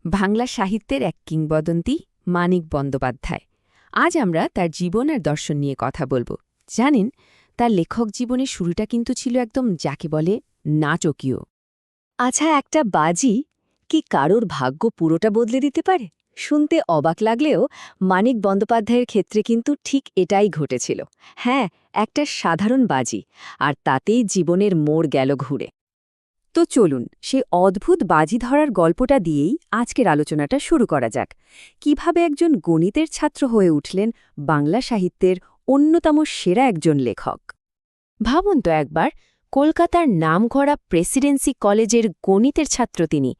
বাংলা সাহিত্যের এক কিংবদন্তি মানিক বন্দ্যোপাধ্যায়। আজ আমরা তার জীবন আর দর্শন নিয়ে কথা বলবো। জানেন, তার লেখক জীবনের শুরুটা কিন্তু ছিল একদম যাকে বলে নাটকীয়। আচ্ছা, একটা বাজি কি কারোর ভাগ্য পুরোটা বদলে দিতে পারে? শুনতে অবাক লাগলেও মানিক বন্দ্যোপাধ্যায়ের ক্ষেত্রে কিন্তু ঠিক এটাই ঘটেছিল। হ্যাঁ, একটা সাধারণ বাজি, আর তাতেই জীবনের মোড় গেল ঘুরে। তো চলুন সে অদ্ভুত বাজি ধরার গল্পটা দিয়েই আজকের আলোচনাটা শুরু করা যাক। কিভাবে একজন গণিতের ছাত্র হয়ে উঠলেন বাংলা সাহিত্যের অন্যতম সেরা একজন লেখক। ভাবুন তো একবার, কলকাতার নামকরা প্রেসিডেন্সি কলেজের গণিতের ছাত্র তিনি।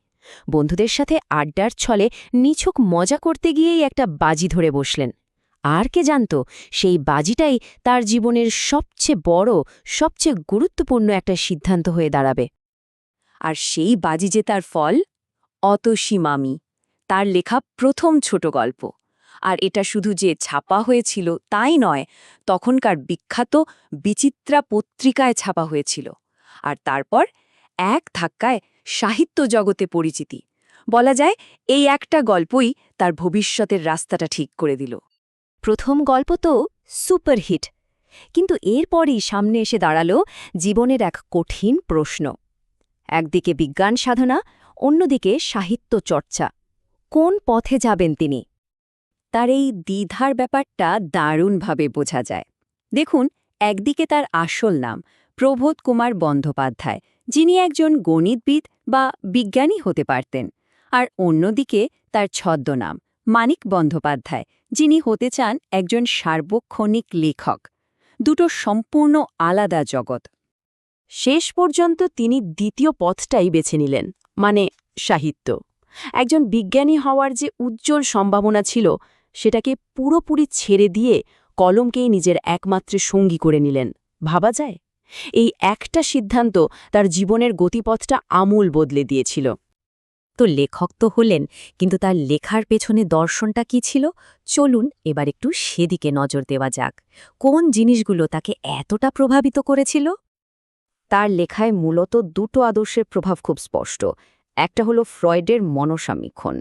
বন্ধুদের সাথে আড্ডার ছলে নিছক মজা করতে গিয়েই একটা বাজি ধরে বসলেন। আর কে জানত, সেই বাজিটাই তার জীবনের সবচেয়ে বড়, সবচেয়ে গুরুত্বপূর্ণ একটা সিদ্ধান্ত হয়ে দাঁড়াবে। আর সেই বাজি জেতার ফল অতসী মামি, তার লেখা প্রথম ছোট গল্প। আর এটা শুধু যে ছাপা হয়েছিল তাই নয়, তখনকার বিখ্যাত বিচিত্রা পত্রিকায় ছাপা হয়েছিল। আর তারপর এক ধাক্কায় সাহিত্য জগতে পরিচিতি। বলা যায় এই একটা গল্পই তার ভবিষ্যতের রাস্তাটা ঠিক করে দিল। প্রথম গল্প তো সুপারহিট, কিন্তু এরপরই সামনে এসে দাঁড়ালো জীবনের এক কঠিন প্রশ্ন। একদিকে বিজ্ঞান সাধনা, অন্যদিকে সাহিত্য চর্চা। কোন পথে যাবেন তিনি? তার এই দ্বিধার ব্যাপারটা দারুণভাবে বোঝা যায়। দেখুন, একদিকে তার আসল নাম প্রবোধ কুমার বন্দ্যোপাধ্যায়, যিনি একজন গণিতবিদ বা বিজ্ঞানী হতে পারতেন। আর অন্যদিকে তার ছদ্মনাম মানিক বন্দ্যোপাধ্যায়, যিনি হতে চান একজন সার্বক্ষণিক লেখক। দুটো সম্পূর্ণ আলাদা জগৎ। শেষ পর্যন্ত তিনি দ্বিতীয় পথটাই বেছে নিলেন, মানে সাহিত্য। একজন বিজ্ঞানী হওয়ার যে উজ্জ্বল সম্ভাবনা ছিল, সেটাকে পুরোপুরি ছেড়ে দিয়ে কলমকেই নিজের একমাত্র সঙ্গী করে নিলেন। ভাবা যায়? এই একটা সিদ্ধান্ত তার জীবনের গতিপথটা আমূল বদলে দিয়েছিল। তো লেখক তো হলেন, কিন্তু তার লেখার পেছনে দর্শনটা কি ছিল? চলুন এবার একটু সেদিকে নজর দেওয়া যাক। কোন জিনিসগুলো তাকে এতটা প্রভাবিত করেছিল? তার লেখায় মূলত দুটো আদর্শের প্রভাব খুব স্পষ্ট। একটা হলো ফ্রয়েডের মনসামীক্ষণ।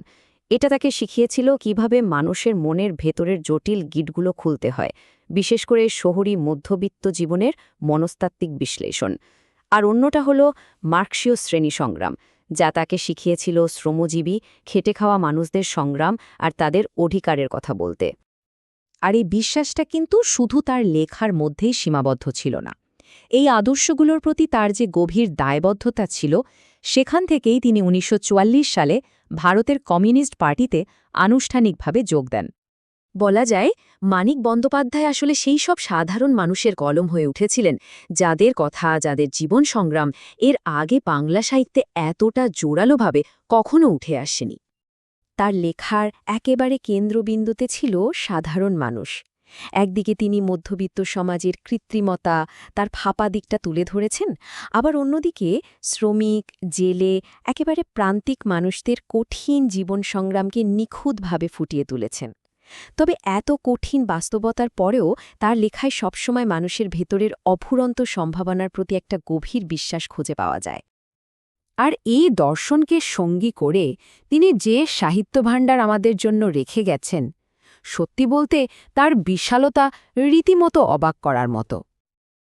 এটা তাকে শিখিয়েছিল কিভাবে মানুষের মনের ভেতরের জটিল গিঁটগুলো খুলতে হয়, বিশেষ করে শহুরি মধ্যবিত্ত জীবনের মনস্তাত্ত্বিক বিশ্লেষণ। আর অন্যটা হলো মার্ক্সীয় শ্রেণী সংগ্রাম, যা তাকে শিখিয়েছিল শ্রমজীবী, খেটে খাওয়া মানুষদের সংগ্রাম আর তাদের অধিকারের কথা বলতে। আর এই বিশ্বাসটা কিন্তু শুধু তার লেখার মধ্যেই সীমাবদ্ধ ছিল না। এই আদর্শগুলোর প্রতি তার যে গভীর দায়বদ্ধতা ছিল, সেখান থেকেই তিনি ১৯৪৪ সালে ভারতের কমিউনিস্ট পার্টিতে আনুষ্ঠানিকভাবে যোগ দেন। বলা যায়, মানিক বন্দ্যোপাধ্যায় আসলে সেই সব সাধারণ মানুষের কলম হয়ে উঠেছিলেন, যাদের কথা, যাদের জীবন সংগ্রাম এর আগে বাংলা সাহিত্যে এতটা জোরালোভাবে কখনো উঠে আসেনি। তার লেখার একেবারে কেন্দ্রবিন্দুতে ছিল সাধারণ মানুষ। একদিকে তিনি মধ্যবিত্ত সমাজের কৃত্রিমতা, তার ফাঁপা দিকটা তুলে ধরেছেন, আবার অন্যদিকে শ্রমিক, জেলে, একেবারে প্রান্তিক মানুষদের কঠিন জীবন সংগ্রামকে নিখুঁতভাবে ফুটিয়ে তুলেছেন। তবে এত কঠিন বাস্তবতার পরেও তার লেখায় সবসময় মানুষের ভেতরের অফুরন্ত সম্ভাবনার প্রতি একটা গভীর বিশ্বাস খুঁজে পাওয়া যায়। আর এই দর্শনকে সঙ্গী করে তিনি যে সাহিত্যভাণ্ডার আমাদের জন্য রেখে গেছেন, সত্যি বলতে তার বিশালতা রীতিমতো অবাক করার মতো।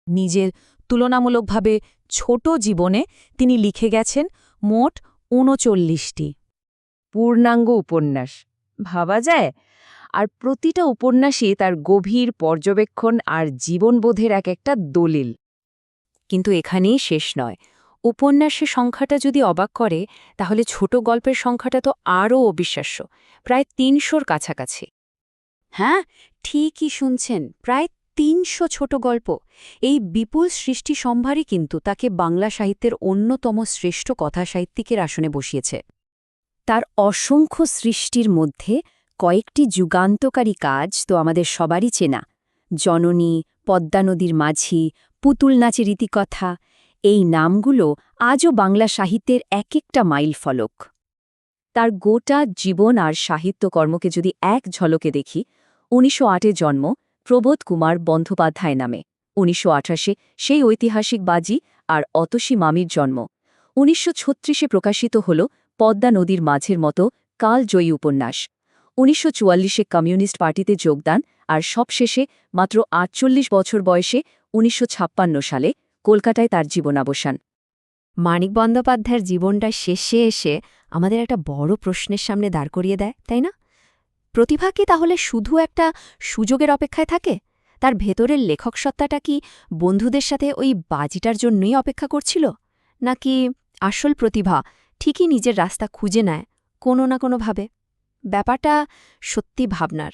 নিজের তুলনামূলকভাবে ছোট জীবনে তিনি লিখে গেছেন মোট ৩৯টি পূর্ণাঙ্গ উপন্যাস। ভাবা যায়? আর প্রতিটা উপন্যাসই তার গভীর পর্যবেক্ষণ আর জীবনবোধের এক একটা দলিল। কিন্তু এখানেই শেষ নয়। উপন্যাসের সংখ্যাটা যদি অবাক করে, তাহলে ছোট গল্পের সংখ্যাটা তো আরও অবিশ্বাস্য, প্রায় ৩০০র কাছাকাছি। হ্যাঁ, ঠিকই শুনছেন, প্রায় ৩০০ ছোট গল্প। এই বিপুল সৃষ্টি সম্ভারই কিন্তু তাকে বাংলা সাহিত্যের অন্যতম শ্রেষ্ঠ কথাসাহিত্যিকের আসনে বসিয়েছে। তার অসংখ্য সৃষ্টির মধ্যে কয়েকটি যুগান্তকারী কাজ তো আমাদের সবারই চেনা। জননী, পদ্মা নদীর মাঝি, পুতুল নাচের রীতিকথা, এই নামগুলো আজও বাংলা সাহিত্যের এক একটা মাইল ফলক। তার গোটা জীবন আর সাহিত্যকর্মকে যদি এক ঝলকে দেখি, ১৯০৮-এ জন্ম প্রবোধ কুমার বন্দ্যোপাধ্যায় নামে, ১৯৮৮-এ সেই ঐতিহাসিক বাজি আর অতসী মামির জন্ম, ১৯৩৬-এ প্রকাশিত হল পদ্মা নদীর মাঝের মতো কালজয়ী উপন্যাস। ১৯৪৪-এ কমিউনিস্ট পার্টিতে যোগদান আর সবশেষে মাত্র ৪৮ বছর বয়সে ১৯৫৬ সালে কলকাতায় তার জীবনাবসান। মানিক বন্দ্যোপাধ্যায়ের জীবনটা শেষে এসে আমাদের একটা বড় প্রশ্নের সামনে দাঁড় করিয়ে দেয়, তাই না? প্রতিভা কি তাহলে শুধু একটা সুযোগের অপেক্ষায় থাকে? তার ভেতরের লেখক সত্তাটা কি বন্ধুদের সাথে ওই বাজিটার জন্যই অপেক্ষা করছিল, নাকি আসল প্রতিভা ঠিকই নিজের রাস্তা খুঁজে নেয় কোনো না কোনোভাবে? ব্যাপারটা সত্যি ভাবনার।